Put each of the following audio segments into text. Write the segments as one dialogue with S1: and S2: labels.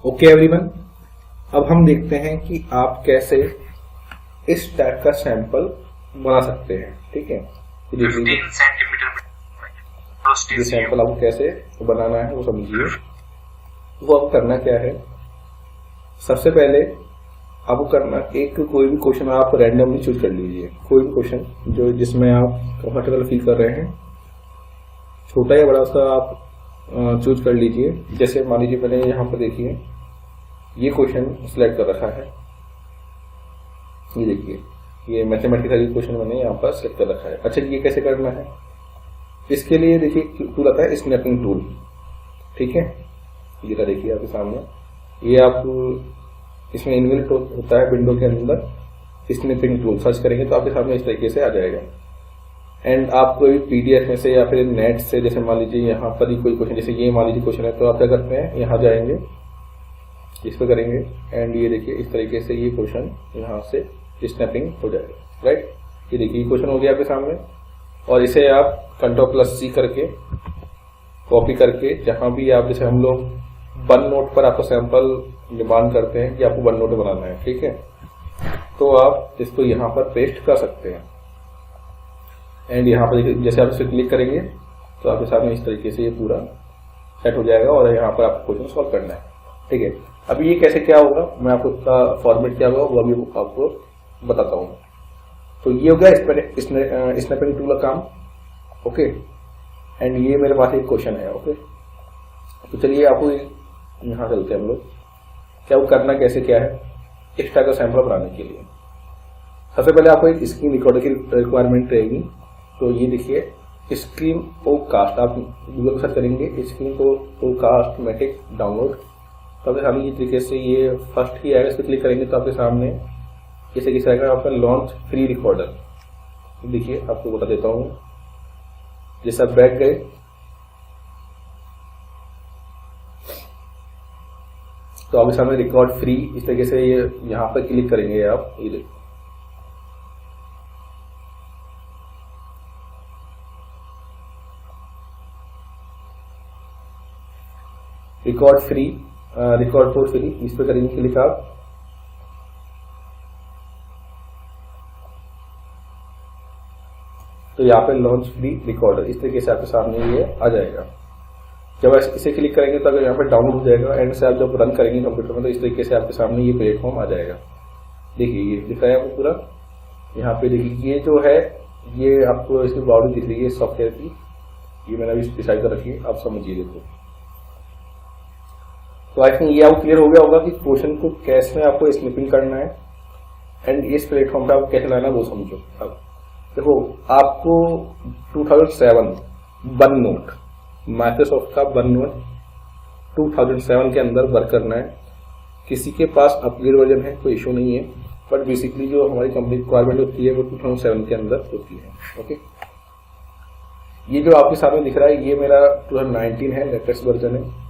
S1: Okay everyone, अब हम देखते हैं कि आप कैसे इस टाइप का सैंपल बना सकते हैं। ठीक है, ये सैंपल आपको कैसे बनाना है वो समझिए। वो अब करना क्या है, सबसे पहले आपको करना एक कोई भी क्वेश्चन आप रैंडमली चूज कर लीजिए। कोई भी क्वेश्चन जो जिसमें आप कंफर्टेबल फील कर रहे हैं, छोटा या बड़ा उसका आप चूज कर लीजिए। जैसे मान लीजिए मैंने यहाँ पर देखिए ये क्वेश्चन सिलेक्ट कर रखा है, ये देखिए ये मैथमेटिकल क्वेश्चन मैंने यहाँ पर सिलेक्ट कर रखा है। अच्छा, ये कैसे करना है, इसके लिए देखिए टूल आता है स्नैपिंग टूल। ठीक है, ये देखिए आपके सामने, ये आप इसमें इनबिल्ट होता है विंडो के अंदर। स्नैपिंग टूल सर्च करेंगे तो आपके सामने इस तरीके से आ जाएगा। एंड आप कोई पीडीएफ में से या फिर नेट से, जैसे मान लीजिए यहाँ पर ही कोई क्वेश्चन, जैसे ये मान लीजिए क्वेश्चन है, तो आप क्या करते हैं, यहाँ जाएंगे, इस पर करेंगे एंड ये देखिए इस तरीके से ये क्वेश्चन यहाँ से स्नैपिंग हो जाएगा। राइट, ये देखिए क्वेश्चन हो गया आपके सामने। और इसे आप Ctrl+C करके कॉपी करके, जहां भी आप, जैसे हम लोग वन नोट पर आपको सैंपल डिमांड करते हैं कि आपको वन नोट बनाना है, ठीक है, तो आप इसको यहाँ पर पेस्ट कर सकते हैं। एंड यहाँ पर जैसे आप इसे क्लिक करेंगे तो आपके सामने इस तरीके से ये पूरा सेट हो जाएगा और यहाँ पर आपको क्वेश्चन सॉल्व करना है। ठीक है, अभी ये कैसे क्या होगा, मैं आपको इसका फॉर्मेट क्या होगा वो अभी आपको बताता हूँ। तो ये हो गया स्नैपिंग टूल का काम। ओके, एंड ये मेरे पास एक क्वेश्चन है। ओके, तो चलिए आपको यहाँ चलते हैं हम लोग, क्या वो करना कैसे क्या है इस टाइप का सैंपल बनाने के लिए। सबसे पहले आपको एक स्क्रीन रिकॉर्डर की रिक्वायरमेंट रहेगी। तो ये देखिए स्क्रीन ओ कास्ट, आप गूगल पर सर्च करेंगे स्क्रीन ओ कास्ट मैटिक डाउनलोड, तो आपके सामने ये तरीके से ये फर्स्ट ही आएगा। इस पर क्लिक करेंगे तो आपके सामने जैसे कि आएगा आपका लॉन्च फ्री रिकॉर्डर। देखिए आपको बता देता हूँ, जैसे आप बैठ गए तो आपके सामने रिकॉर्ड फ्री, इस तरीके से ये यहाँ पर क्लिक करेंगे आप, ये देखिए record free, record for free, इस पर करेंगे क्लिक आप। तो यहाँ पे लॉन्च फ्री रिकॉर्डर इस तरीके से आपके सामने ये आ जाएगा। जब इसे क्लिक करेंगे तो अगर यहाँ पे डाउनलोड हो जाएगा, एंड से आप जब रन करेंगे कंप्यूटर में तो इस तरीके से आपके सामने ये प्लेटफॉर्म आ जाएगा। देखिए ये दिख रहा है आपको पूरा, यहाँ पे देखिए ये जो है ये आपको इसकी बॉडी दिख रही है सॉफ्टवेयर की, ये मैंने अभी डिसाइड कर रखी है, आप समझिए। देखो तो आई थिंक ये आपको क्लियर हो गया होगा कि क्वेश्चन को कैसे आपको स्निपिंग करना है एंड इस प्लेटफॉर्म पे आपको कैसे लाना है वो समझो। अब देखो आपको 2007 वन नोट, माइक्रोसॉफ्ट का वन नोट 2007 के अंदर वर्क करना है। किसी के पास अपग्रेड वर्जन है कोई इशू नहीं है, बट बेसिकली जो हमारी कंपनी रिक्वायरमेंट होती है वो 2007 के अंदर होती है। ओके, ये जो आपके सामने दिख रहा है ये मेरा 2019 है, लेटेस्ट वर्जन है।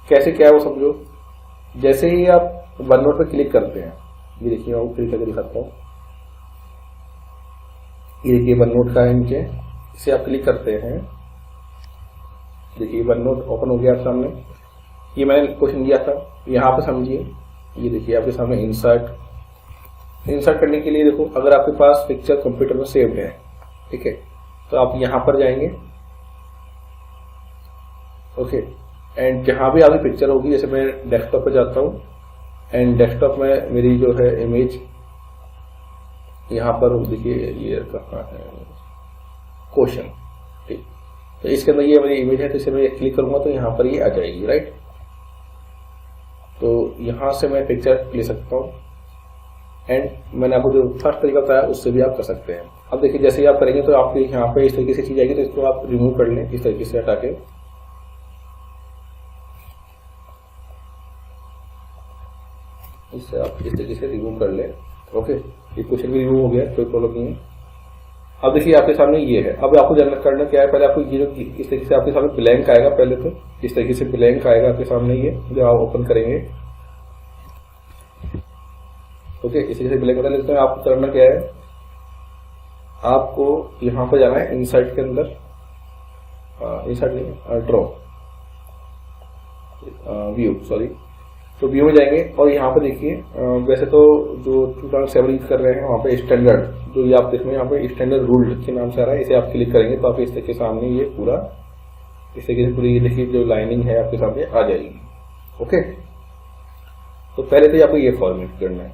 S1: कैसे क्या है वो समझो। जैसे ही आप वन नोट पर क्लिक करते हैं, ये देखिए मैं क्लिक करके दिखाता हूँ, ये देखिए वन नोट का है नीचे, इसे आप क्लिक करते हैं, देखिए वन नोट ओपन हो गया आप सामने। ये मैंने क्वेश्चन दिया था, यहाँ पे समझिए, ये देखिए आपके सामने इंसर्ट करने के लिए देखो, अगर आपके पास पिक्चर कंप्यूटर में सेव्ड है, ठीक है, तो आप यहाँ पर जाएंगे। ओके, एंड जहां भी आपकी पिक्चर होगी, जैसे मैं डेस्कटॉप पे जाता हूँ एंड डेस्कटॉप में मेरी जो है इमेज यहाँ पर देखिए ये कहाँ है, क्वेश्चन, ठीक, तो इसके अंदर ये मेरी इमेज है, तो इसे मैं क्लिक करूंगा तो यहाँ पर ये आ जाएगी। राइट, तो यहाँ से मैं पिक्चर ले सकता हूँ एंड मैंने आपको जो फर्स्ट तरीका बताया उससे भी आप कर सकते हैं। अब देखिए जैसे ही आप करेंगे तो आपके यहाँ पे इस तरीके से चीज आएगी, तो इसको आप रिमूव कर लें, इस तरीके से हटा के, इससे आप इस तरीके से रिमूव कर लें। ओके, ये क्वेश्चन भी रिमूव हो गया, कोई प्रॉब्लम नहीं है। अब देखिए आपके सामने ये है, अब आपको जानना करना क्या है, पहले आपको ये जो इस तरीके से आपके सामने ब्लैंक आएगा, पहले तो इस तरीके से ब्लैंक आएगा आपके सामने, ये जो आप ओपन करेंगे। ओके, इस तरीके से ब्लैंक बता लेते हैं। आपको करना क्या है, आपको यहाँ पर जाना है इंसर्ट के अंदर, इंसर्ट नहीं ड्रॉ व्यू, सॉरी, तो व्यू में जाएंगे और यहाँ पे देखिए वैसे तो जो 2007 यूज कर रहे हैं वहाँ पे स्टैंडर्ड, जो ये आप देख रहे हैं यहाँ पे स्टैंडर्ड रूल के नाम से आ रहा है, इसे आप क्लिक करेंगे तो आप इस तरीके सामने ये पूरा इस तरीके से पूरी ये देखिए जो लाइनिंग है आपके सामने आ जाएगी। ओके, तो पहले तो आपको ये फॉर्मेट करना है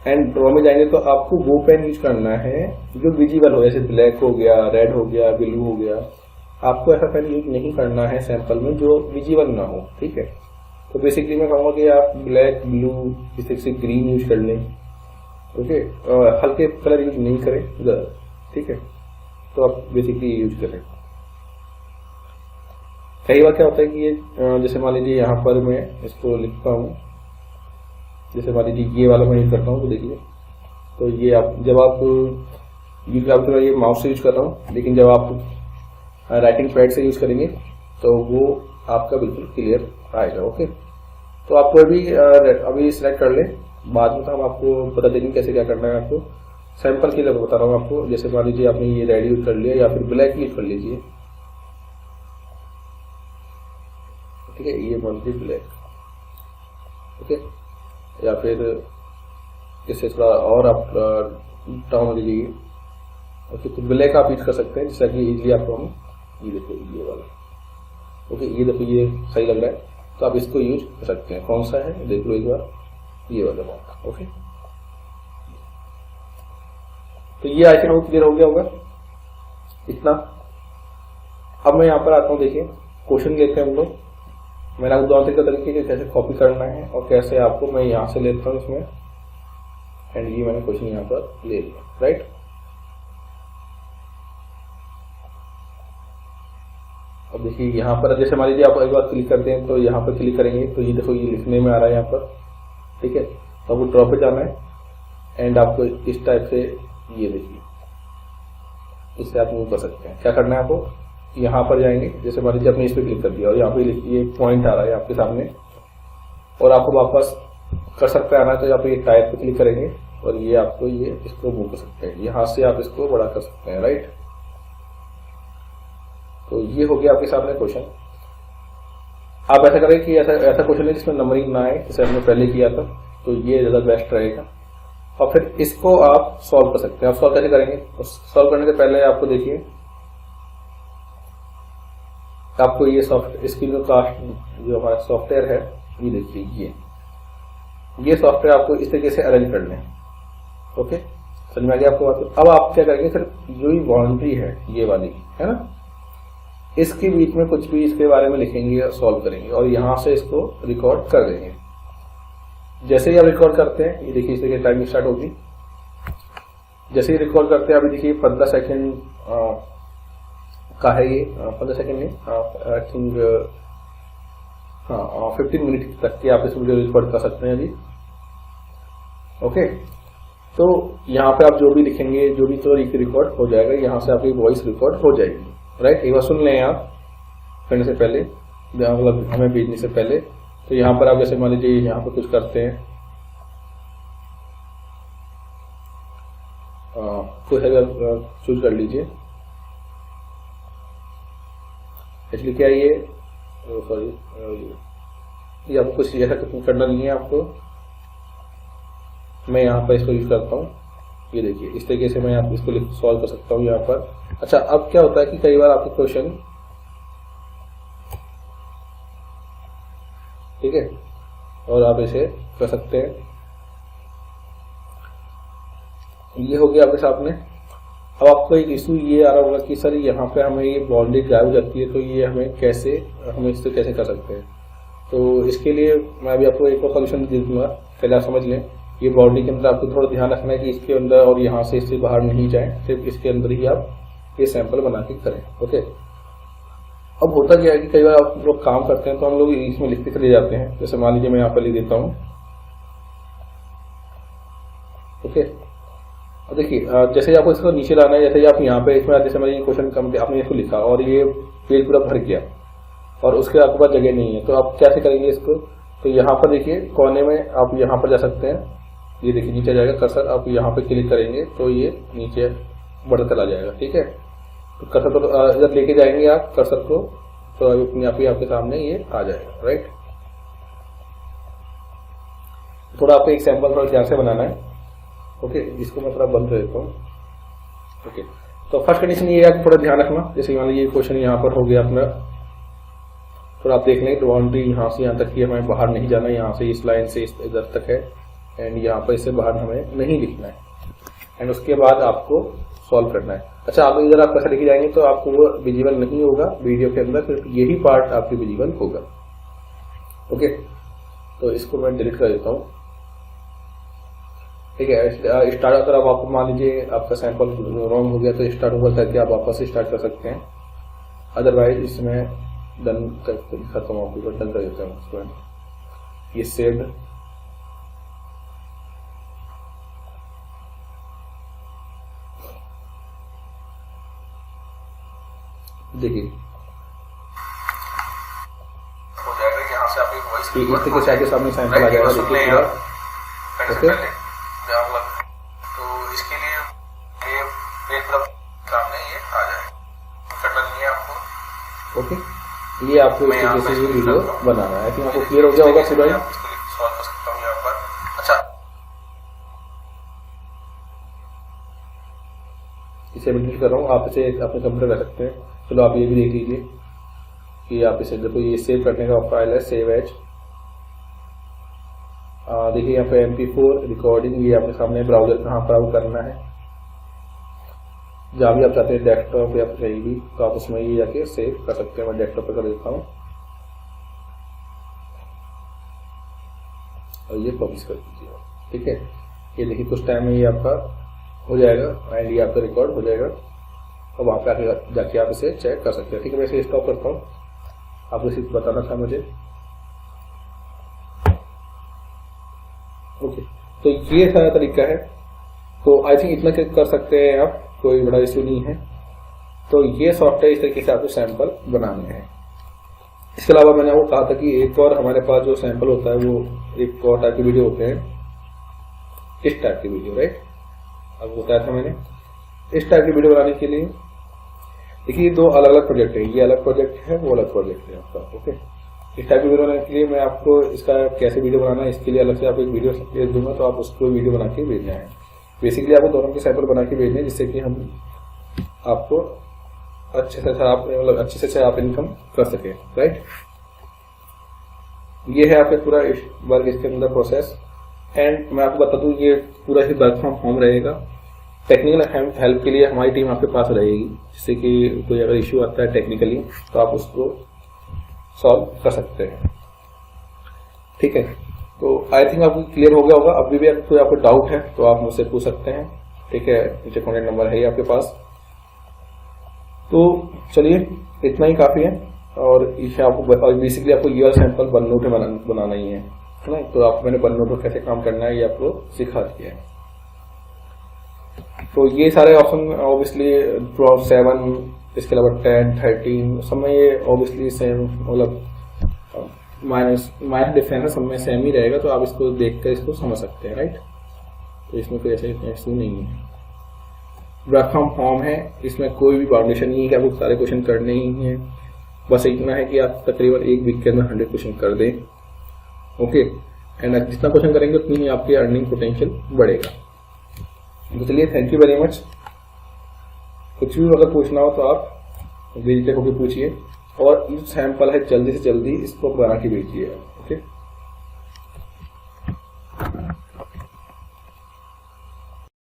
S1: एंड ड्रॉ में जाएंगे तो आपको वो पेन यूज करना है जो विजिबल हो, जैसे ब्लैक हो गया, रेड हो गया, ब्लू हो गया। आपको ऐसा पेन यूज नहीं करना है सैंपल में जो विजिबल ना हो, ठीक है। तो बेसिकली मैं कहूँगा कि आप ब्लैक, ब्लू, इस तरीके से ग्रीन यूज कर लें। ओके, हल्के कलर यूज नहीं करें, ठीक है। तो आप बेसिकली यूज करें। कई बार क्या होता है कि ये जैसे मान लीजिए यहाँ पर मैं इसको लिखता हूँ, जैसे मान लीजिए ये वाला मैं यूज करता हूँ, तो देखिए तो ये आप जब आप यूज करते ये माउस से यूज कर रहा हूँ, लेकिन जब आप राइटिंग पैड से यूज करेंगे तो वो आपका बिल्कुल क्लियर आएगा। ओके, तो आपको अभी सिलेक्ट कर ले, बाद में तो हम आपको बता देंगे कैसे क्या करना है। आपको सैंपल के लिए बता रहा हूँ आपको। जैसे मान लीजिए आपने ये रेड यूज कर लिया या फिर ब्लैक यूज कर लीजिए, ठीक है, ये मान लीजिए ब्लैक। ओके, या फिर इससे थोड़ा और आप टाउन लीजिए। ओके, तो ब्लैक आप यूज कर सकते हैं, जैसा कि इजीली आपको हम ये देखो ये वाला। ओके, ये देखो ये सही लग रहा है, तो आप इसको यूज कर सकते हैं। कौन सा है देख लो एक बार, ये वाला। ओके, तो ये आई थिंक क्लियर हो गया होगा इतना। अब मैं यहाँ पर आता हूँ, देखिए क्वेश्चन लेते हैं हम लोग। मैंने आपको दो तरीके से कैसे कॉपी करना है और कैसे आपको मैं यहाँ से लेता हूँ इसमें, एंड ये मैंने क्वेश्चन यहाँ पर ले लिया, राइट। अब देखिए यहाँ पर जैसे मान लीजिए आप एक बार क्लिक करते हैं तो यहाँ पर क्लिक करेंगे तो ये देखो ये लिखने में आ रहा है यहाँ पर, ठीक है। तो आपको ड्रॉ पे जाना है एंड आपको इस टाइप से ये देखिए इससे आप मूव कर सकते हैं। क्या करना है आपको, यहाँ पर जाएंगे, जैसे मान लीजिए आपने इस पर क्लिक कर दिया और यहाँ पे ये पॉइंट आ रहा है आपके सामने, और आपको वापस कर्सर पे आना है तो यहाँ पे ये टाइप पे क्लिक करेंगे और ये आपको ये इसको मूव कर सकते हैं। यहाँ से आप इसको बड़ा कर सकते हैं, राइट। तो ये हो गया आपके सामने क्वेश्चन। आप ऐसा करें कि ऐसा क्वेश्चन है जिसमें नंबरिंग ना आए, जैसे हमने पहले किया था, तो ये ज्यादा बेस्ट रहेगा। और फिर इसको आप सॉल्व कर सकते हैं। आप सॉल्व कैसे करेंगे, तो सॉल्व करने से पहले आपको देखिए आपको ये स्क्रीन कास्ट जो हमारा सॉफ्टवेयर है, ये देखिए ये सॉफ्टवेयर आपको इस तरीके से अरेंज कर लें। ओके, समझ में आ गया आपको बात। अब आप क्या करेंगे, सिर्फ जो ही बाउंड्री है ये वाली है ना, इसके बीच में कुछ भी इसके बारे में लिखेंगे और सॉल्व करेंगे और यहां से इसको रिकॉर्ड कर देंगे। जैसे ही आप रिकॉर्ड करते हैं, ये देखिए इस तरीके टाइमिंग स्टार्ट होगी। जैसे ही रिकॉर्ड करते हैं, अभी देखिए 15 सेकंड का है ये, 15 सेकंड नहीं, आई थिंक 15 मिनट तक की आप इस वीडियो रिकॉर्ड कर सकते हैं अभी। ओके, तो यहाँ पे आप जो भी लिखेंगे, जो भी तो रिकॉर्ड हो जाएगा, यहाँ से आपकी वॉइस रिकॉर्ड हो जाएगी, राइट। एक बार सुन लें आप करने से पहले, मतलब हमें भेजने से पहले। तो यहाँ पर आप जैसे मान लीजिए यहाँ पर कुछ करते हैं, कुछ चूज कर लीजिए। एक्चुअली क्या ये सॉरी ये आपको कुछ ऐसा करना नहीं है आपको। मैं यहाँ पर इसको यूज करता हूँ, ये देखिए इस तरीके से मैं इसको सॉल्व कर सकता हूँ यहाँ पर। अच्छा, अब क्या होता है कि कई बार आपके क्वेश्चन, ठीक है, और आप इसे कर सकते हैं। ये हो गया आपके सामने। अब आपको एक इशू ये आ रहा होगा कि सर यहाँ पे हमें ये बाउंड्री गायब हो जाती है, तो ये हम इससे कैसे कर सकते हैं। तो इसके लिए मैं अभी आपको एक और सोल्यूशन दे दूंगा, पहले आप समझ लें। ये बाउंड्री के अंदर आपको थोड़ा ध्यान रखना है कि इसके अंदर और यहाँ से इससे बाहर नहीं जाए, सिर्फ इसके अंदर ही आप ये सैंपल बना के करें। ओके, अब होता क्या है कि कई बार आप लोग काम करते हैं तो हम लोग इसमें लिखते चले जाते हैं। जैसे मान लीजिए मैं यहाँ पर लिख देता हूँ। ओके, अब देखिए जैसे ही आपको इसको नीचे लाना है, जैसे ही आप यहाँ पे इसमें जैसे मैं ये क्वेश्चन कंप्लीट आपने इसको लिखा और ये पेज पूरा भर गया और उसके आपके पास जगह नहीं है, तो आप कैसे करेंगे इसको। तो यहाँ पर देखिए कोने में आप यहाँ पर जा सकते हैं, ये देखिए नीचे जाएगा कर्सर, आप यहाँ पे क्लिक करेंगे तो ये नीचे बढ़ता चला जाएगा, ठीक है। तो कर्सर को इधर लेके जाएंगे आप कर्सर को, तो अपने आप ही आपके सामने ये आ जाएगा, राइट। थोड़ा आपको एक सैंपल थोड़ा ध्यान से बनाना है। ओके, इसको मैं थोड़ा बंद कर देता हूँ। ओके, तो फर्स्ट कंडीशन ये है कि थोड़ा ध्यान रखना, जैसे मान लीजिए ये क्वेश्चन यहाँ पर हो गया अपना, थोड़ा आप देख लें तो बाउंड्री यहाँ से यहाँ तक की हमें बाहर नहीं जाना, यहाँ से इस लाइन से इस इधर तक है, एंड यहाँ पर इससे बाहर हमें नहीं लिखना है, एंड उसके बाद आपको सॉल्व करना है। अच्छा, आप इधर आप कैसे लिखे जाएंगे तो आपको वो विजिबल नहीं होगा वीडियो के अंदर, सिर्फ यही पार्ट आपके विजिबल होगा। ओके, तो इसको मैं डिलीट कर देता हूँ। ठीक है, स्टार्ट अगर आप आपको मान लीजिए आपका सैंपल रॉन्ग हो गया तो स्टार्ट ओवर करके आप वापस स्टार्ट कर सकते हैं, अदरवाइज इसमें डन करके दिखाता हूँ आपको, डन कर देता हूँ इसको। ये सेव्ड, देखिए
S2: हो जाएगा, यहाँ से आपकी वॉइस
S1: इस तरीके से आपके सामने सैंपल आ जाएगा। देखिए पूरा, ओके,
S2: तो इसके लिए ये पूरा सामने ये आ जाए, करना नहीं है आपको।
S1: ओके, ये आपको इस तरीके से ये वीडियो बनाना है। आपको क्लियर हो गया होगा पूरा,
S2: सॉल्व कर सकता हूँ यहाँ पर। अच्छा,
S1: इसे डिलीट कर रहा हूँ, आप इसे अपने कंप्यूटर कर सकते हैं। चलो आप ये भी देख लीजिए कि आप इसे देखो, ये सेव करने का फाइल है, सेव एज। देखिए यहाँ पे MP4 रिकॉर्डिंग, ये आपके सामने ब्राउजर कहाँ पर आपको करना है, जहाँ भी आप चाहते हैं, डेस्कटॉप या कहीं भी, तो आप उसमें ये जाके सेव कर सकते हैं। मैं डेस्कटॉप पे कर देता हूँ और ये पब्लिश कर दीजिए। ठीक है, ये देखिए कुछ टाइम में ये आपका हो जाएगा एंड ये आपका रिकॉर्ड हो जाएगा, और वहाँ पे आके जाके आप इसे चेक कर सकते हैं। ठीक है, मैं इसे स्टॉप करता हूँ, आपको सिर्फ बताना था मुझे। ओके, तो ये सारा तरीका है, तो आई थिंक इतना कर सकते हैं आप, कोई बड़ा इश्यू नहीं है। तो ये सॉफ्टवेयर इस तरीके से आपको सैंपल बनाने हैं। इसके अलावा मैंने आपको कहा था कि एक और हमारे पास जो सैंपल होता है वो एक और टाइप के वीडियो होते हैं, इस टाइप की वीडियो, राइट। अब बताया था मैंने, इस टाइप की वीडियो बनाने के लिए देखिए दो अलग अलग प्रोजेक्ट है, ये अलग प्रोजेक्ट है, वो अलग प्रोजेक्ट है आपका। ओके, इस टाइप की वीडियो बनाने के लिए मैं आपको इसका कैसे वीडियो बनाना है इसके लिए अलग से आपको एक वीडियो भेज दूंगा, तो आप उसको वीडियो बना के भेजना है। बेसिकली आपको दोनों के सैंपल बना के भेजने हैं, जिससे कि हम आपको अच्छे से अच्छा आप मतलब अच्छे से अच्छा आप इनकम कर सके, राइट। ये है आपका पूरा वर्क इसके अंदर प्रोसेस। एंड मैं आपको बता दूं, ये पूरा ही वर्क फ्रॉम होम रहेगा। टेक्निकल हेल्प के लिए हमारी टीम आपके पास रहेगी, जिससे कि कोई अगर इश्यू आता है टेक्निकली तो आप उसको सॉल्व कर सकते हैं। ठीक है, तो आई थिंक आपको क्लियर हो गया होगा। अभी भी अगर कोई आपको डाउट है तो आप मुझसे पूछ सकते हैं। ठीक है, नीचे कॉन्टेक्ट नंबर है आपके पास। तो चलिए, इतना ही काफी है। और इसे आपको बेसिकली आपको ये सैंपल वन नोट बनाना ही है ना। तो आपको मैंने वन नोट कैसे काम करना है ये आपको सिखा दिया है। तो ये सारे ऑप्शन ऑब्वियसली 7, इसके अलावा 10, 13 सब में ये ऑब्वियसली सेम, मतलब माइनस डिफरेंस है, सब में सेम ही रहेगा। तो आप इसको देखकर इसको समझ सकते हैं, राइट। तो इसमें कोई ऐसा इशू नहीं है। वर्क फ्रॉम होम है, इसमें कोई भी बाउंडेशन नहीं है कि आपको सारे क्वेश्चन करने ही हैं। बस इतना है कि आप तकरीबन एक वीक के अंदर 100 क्वेश्चन कर दें। ओके, एंड जितना क्वेश्चन करेंगे उतनी ही आपकी अर्निंग पोटेंशियल बढ़ेगा। तो चलिए, थैंक यू वेरी मच। कुछ भी अगर पूछना हो तो आप बेझिझक होकर पूछिए, और ये सैंपल है जल्दी से जल्दी इसको बना के भेजिए। ओके।